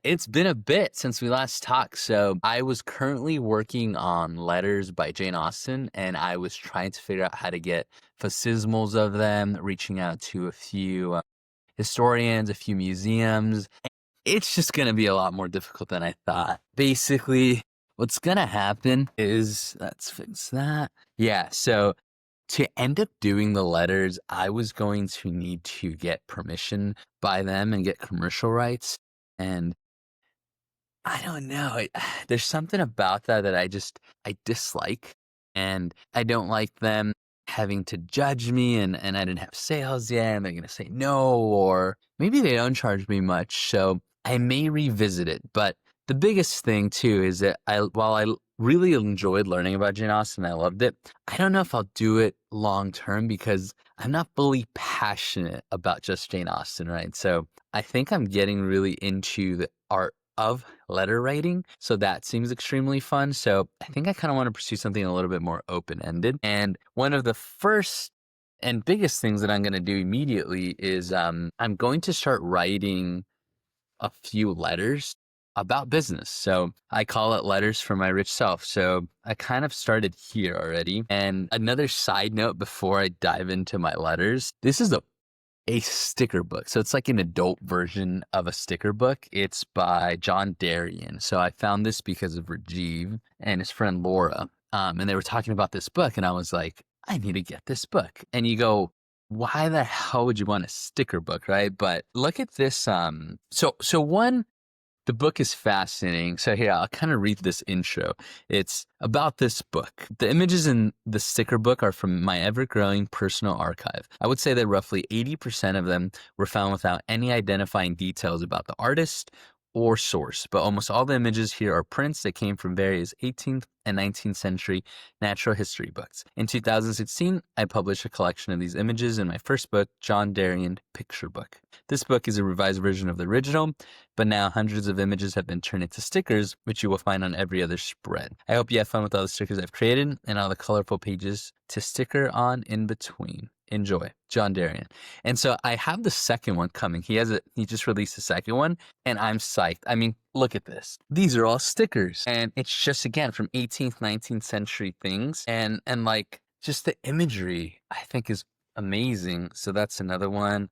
It's been a bit since we last talked. So I was currently working on letters by Jane Austen, and I was trying to figure out how to get facsimiles of them, reaching out to a few historians, a few museums. It's just going to be a lot more difficult than I thought. Basically, what's going to happen is, let's fix that. Yeah, so to end up doing the letters, I was going to need to get permission by them and get commercial rights. And I don't know. There's something about that I dislike, and I don't like them having to judge me, and I didn't have sales yet, and they're gonna say no, or maybe they don't charge me much, so I may revisit it. But the biggest thing too is that while I really enjoyed learning about Jane Austen, I loved it, I don't know if I'll do it long term because I'm not fully passionate about just Jane Austen, right? So I think I'm getting really into the art of letter writing. So that seems extremely fun. So I think I kind of want to pursue something a little bit more open-ended. And one of the first and biggest things that I'm going to do immediately is I'm going to start writing a few letters about business. So I call it letters for my rich self. So I kind of started here already. And another side note before I dive into my letters, this is a sticker book. So it's like an adult version of a sticker book. It's by John Derian. So I found this because of Rajiv and his friend Laura. And they were talking about this book, and I was like, I need to get this book. And you go, why the hell would you want a sticker book, right? But look at this. So one, the book is fascinating. So here, I'll kind of read this intro. It's about this book. The images in the sticker book are from my ever-growing personal archive. I would say that roughly 80% of them were found without any identifying details about the artist or source, but almost all the images here are prints that came from various 18th and 19th century natural history books. In 2016, I published a collection of these images in my first book, John Derian Picture Book. This book is a revised version of the original, but now hundreds of images have been turned into stickers, which you will find on every other spread. I hope you have fun with all the stickers I've created and all the colorful pages to sticker on in between. Enjoy, John Derian. And so I have the second one coming. He just released the second one, and I'm psyched. I mean, look at this. These are all stickers, and it's just, again, from 18th, 19th century things, and like just the imagery I think is amazing. So that's another one.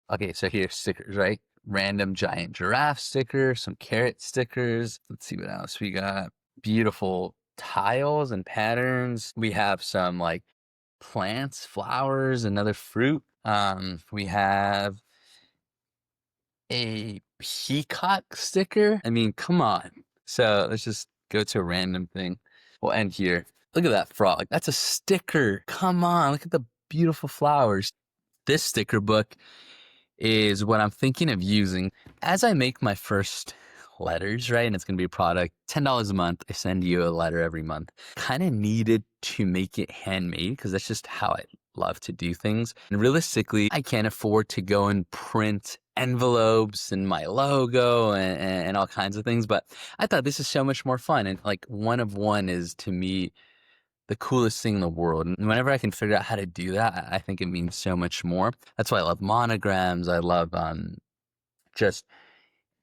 Okay, so here's stickers, right? Random giant giraffe sticker, some carrot stickers. Let's see what else we got. Beautiful tiles and patterns. We have some like plants, flowers, another fruit. We have a peacock sticker. I mean, come on. So let's just go to a random thing. We'll end here. Look at that frog. That's a sticker. Come on. Look at the beautiful flowers. This sticker book is what I'm thinking of using as I make my first letters, right? And it's going to be a product, $10 a month. I send you a letter every month. Kind of needed to make it handmade because that's just how I love to do things. And realistically, I can't afford to go and print envelopes and my logo and all kinds of things. But I thought this is so much more fun. And like one of one is, to me, the coolest thing in the world. And whenever I can figure out how to do that, I think it means so much more. That's why I love monograms. I love just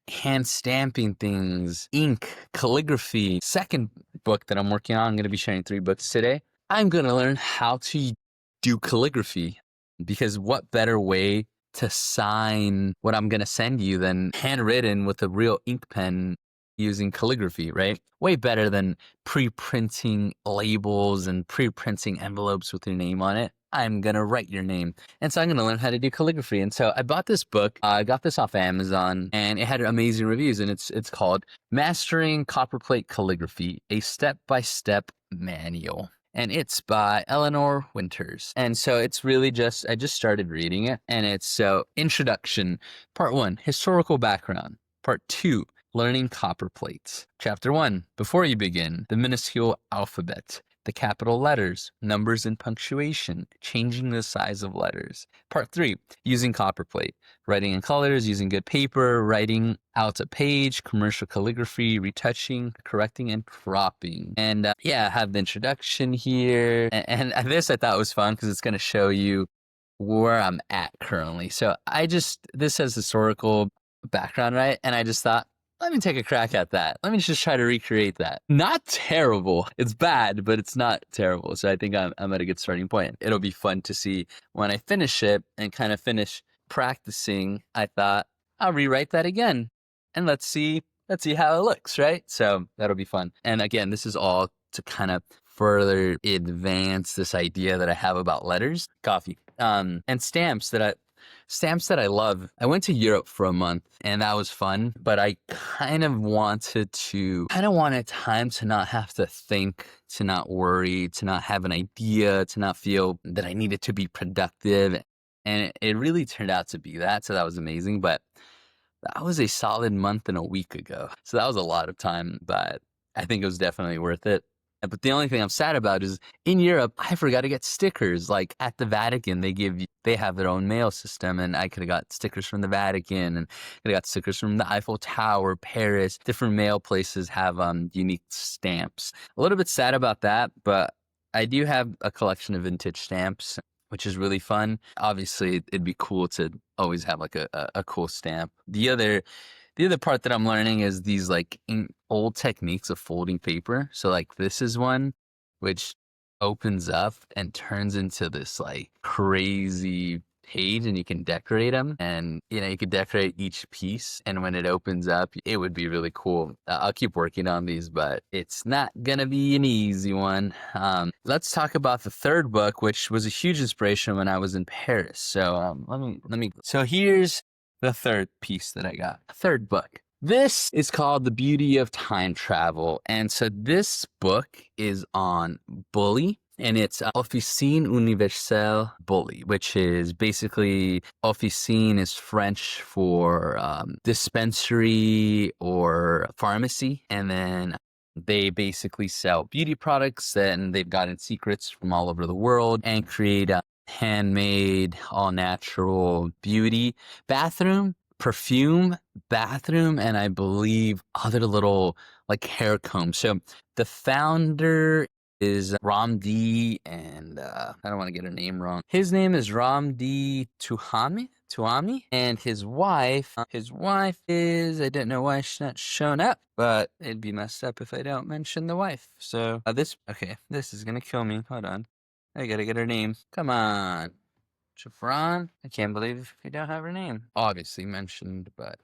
hand stamping things, ink, calligraphy. Second book that I'm working on, I'm going to be sharing 3 books today. I'm going to learn how to do calligraphy, because what better way to sign what I'm going to send you than handwritten with a real ink pen using calligraphy, right? Way better than pre-printing labels and pre-printing envelopes with your name on it. I'm going to write your name. And so I'm going to learn how to do calligraphy. And so I bought this book. I got this off Amazon, and it had amazing reviews. And it's called Mastering Copperplate Calligraphy, a Step-by-Step Manual. And it's by Eleanor Winters. And so it's really I just started reading it. And it's so introduction, part 1, historical background, part 2, learning copper plates. Chapter 1, before you begin, the minuscule alphabet, the capital letters, numbers and punctuation, changing the size of letters. Part 3, using copperplate, writing in colors, using good paper, writing out a page, commercial calligraphy, retouching, correcting, and cropping. And I have the introduction here. And this I thought was fun because it's going to show you where I'm at currently. So this has historical background, right? And I just thought, let me take a crack at that. Let me just try to recreate that. Not terrible. It's bad, but it's not terrible. So I think I'm at a good starting point. It'll be fun to see when I finish it and kind of finish practicing. I thought I'll rewrite that again and let's see how it looks, right? So that'll be fun. And again, this is all to kind of further advance this idea that I have about letters, coffee, and stamps that I love. I went to Europe for a month and that was fun, but I kind of wanted time to not have to think, to not worry, to not have an idea, to not feel that I needed to be productive. And it really turned out to be that. So that was amazing. But that was a solid month and a week ago. So that was a lot of time, but I think it was definitely worth it. But the only thing I'm sad about is in Europe, I forgot to get stickers. Like at the Vatican, they have their own mail system, and I could have got stickers from the Vatican, and could have got stickers from the Eiffel Tower, Paris. Different mail places have unique stamps. A little bit sad about that, but I do have a collection of vintage stamps, which is really fun. Obviously, it'd be cool to always have like a cool stamp. The other part that I'm learning is these like old techniques of folding paper. So like this is one which opens up and turns into this like crazy page, and you can decorate them, and you could decorate each piece, and when it opens up it would be really cool. I'll keep working on these, but it's not gonna be an easy one. Let's talk about the third book, which was a huge inspiration when I was in Paris. So so here's the third piece that I got. Third book. This is called The Beauty of Time Travel. And so this book is on Buly, and it's Officine Universelle Buly, which is basically, Officine is French for dispensary or pharmacy. And then they basically sell beauty products, and they've gotten secrets from all over the world and create handmade, all natural beauty, bathroom, perfume, bathroom, and I believe other little like hair combs. So the founder is Ramdane, and I don't want to get her name wrong. His name is Ramdane Touhami, and his wife is, I don't know why she's not shown up, but it'd be messed up if I don't mention the wife. So this is gonna kill me. Hold on. I gotta get her name. Come on. Chafran? I can't believe we don't have her name. Obviously mentioned, but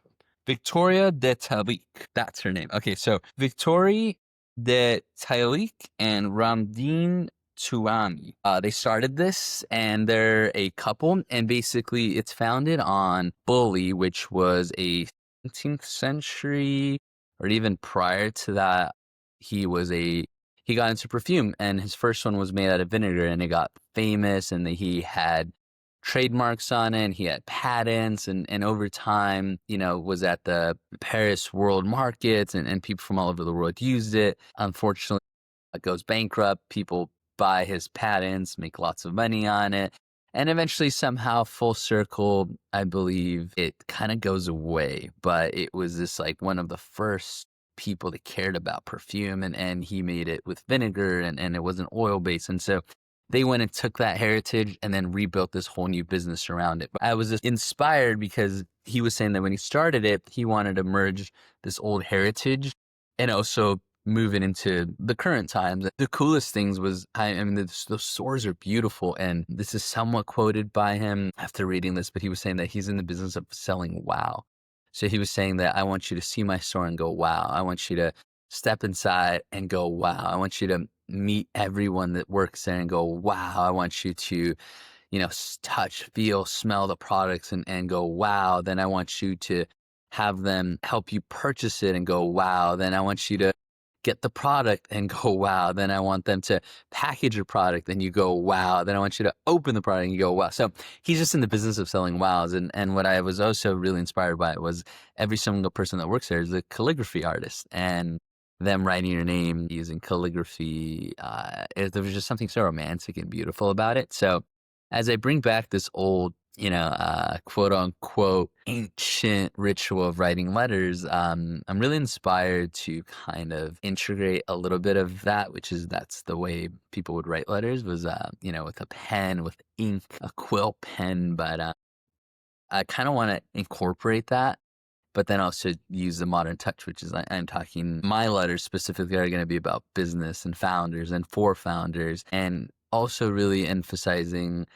Victoria de Talik. That's her name. Okay, so Victoria de Talik and Ramdane Touhami. They started this, and they're a couple, and basically it's founded on Buly, which was a 17th century, or even prior to that, he got into perfume, and his first one was made out of vinegar, and it got famous, and he had trademarks on it, and he had patents, and over time, was at the Paris World Markets, and people from all over the world used it. Unfortunately, it goes bankrupt. People buy his patents, make lots of money on it, and eventually somehow, full circle, I believe it kind of goes away. But it was this like one of the first people that cared about perfume, and he made it with vinegar, and it wasn't oil based, and so they went and took that heritage and then rebuilt this whole new business around it. But I was just inspired because he was saying that when he started it, he wanted to merge this old heritage and also move it into the current times. The coolest things was, I mean, those stores are beautiful, and this is somewhat quoted by him after reading this, but he was saying that he's in the business of selling wow. So he was saying that I want you to see my store and go, wow. I want you to step inside and go, wow. I want you to meet everyone that works there and go, wow. I want you to, touch, feel, smell the products and go, wow. Then I want you to have them help you purchase it and go, wow. Then I want you to get the product and go, wow. Then I want them to package your product and you go, wow. Then I want you to open the product and you go, wow. So he's just in the business of selling wows. And what I was also really inspired by was every single person that works there is a calligraphy artist, and them writing your name using calligraphy. There was just something so romantic and beautiful about it. So as I bring back this old, quote unquote ancient ritual of writing letters, I'm really inspired to kind of integrate a little bit of that, that's the way people would write letters, was, with a pen, with ink, a quill pen. But I kind of want to incorporate that but then also use the modern touch, which is I'm talking my letters specifically are going to be about business and founders and for founders, and also really emphasizing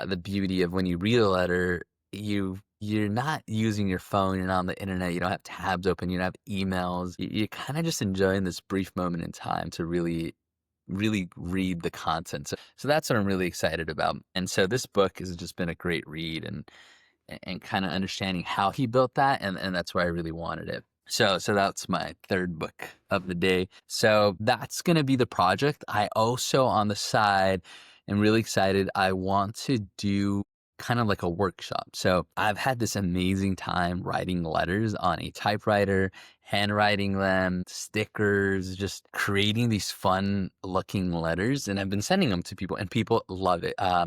the beauty of when you read a letter, you're not using your phone, you're not on the internet, you don't have tabs open, you don't have emails. You're kind of just enjoying this brief moment in time to really read the content. So that's what I'm really excited about. And so this book has just been a great read, and kind of understanding how he built that, and that's why I really wanted it. So that's my third book of the day. So that's gonna be the project. I also on the side am really excited. I want to do kind of like a workshop. So I've had this amazing time writing letters on a typewriter, handwriting them, stickers, just creating these fun looking letters. And I've been sending them to people, and people love it. I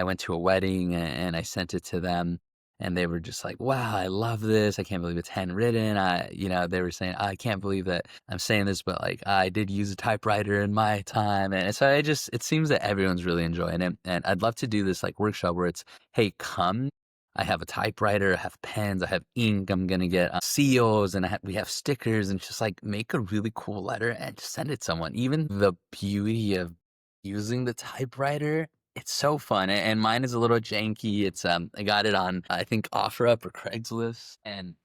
went to a wedding and I sent it to them, and they were just like, wow, I love this. I can't believe it's handwritten. They were saying, I can't believe that I'm saying this, but like I did use a typewriter in my time. And so it seems that everyone's really enjoying it. And I'd love to do this like workshop where it's, hey, come. I have a typewriter, I have pens, I have ink. I'm going to get seals, and we have stickers, and just like make a really cool letter and just send it to someone. Even the beauty of using the typewriter, it's so fun, and mine is a little janky. It's I got it on I think OfferUp or Craigslist, and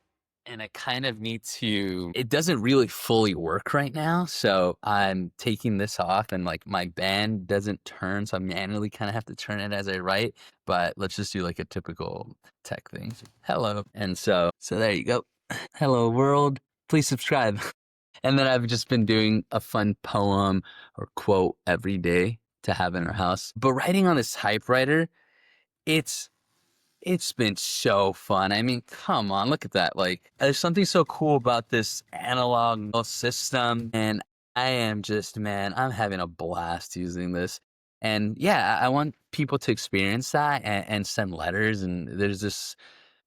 I kind of need to. It doesn't really fully work right now, so I'm taking this off, and like my band doesn't turn, so I manually kind of have to turn it as I write. But let's just do like a typical tech thing. Hello, and so there you go. Hello world, please subscribe. And then I've just been doing a fun poem or quote every day to have in our house. But writing on this typewriter, it's it's been so fun. I mean, come on, look at that. Like, there's something so cool about this analog system. And I am just, man, I'm having a blast using this. And yeah, I want people to experience that and send letters. And there's this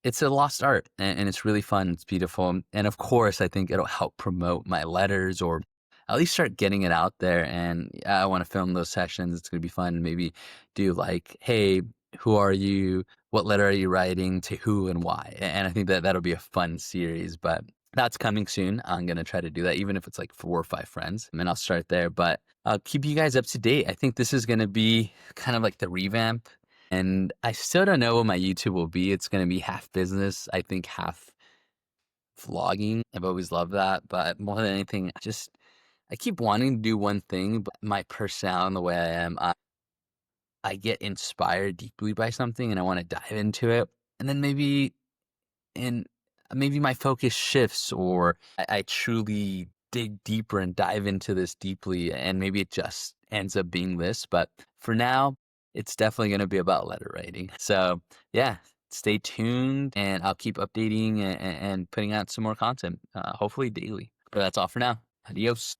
it's a lost art, and it's really fun. It's beautiful. And of course, I think it'll help promote my letters, or at least start getting it out there. And I want to film those sessions. It's going to be fun. Maybe do like, hey, who are you? What letter are you writing to who and why? And I think that that'll be a fun series, but that's coming soon. I'm going to try to do that, even if it's like 4 or 5 friends, and I'll start there. But I'll keep you guys up to date. I think this is going to be kind of like the revamp, and I still don't know what my YouTube will be. It's going to be half business, I think half vlogging. I've always loved that. But more than anything, I keep wanting to do one thing, but my personality, the way I am, I get inspired deeply by something and I want to dive into it. And then and maybe my focus shifts, or I truly dig deeper and dive into this deeply, and maybe it just ends up being this. But for now, it's definitely going to be about letter writing. So yeah, stay tuned, and I'll keep updating and putting out some more content, hopefully daily. But that's all for now. Adios.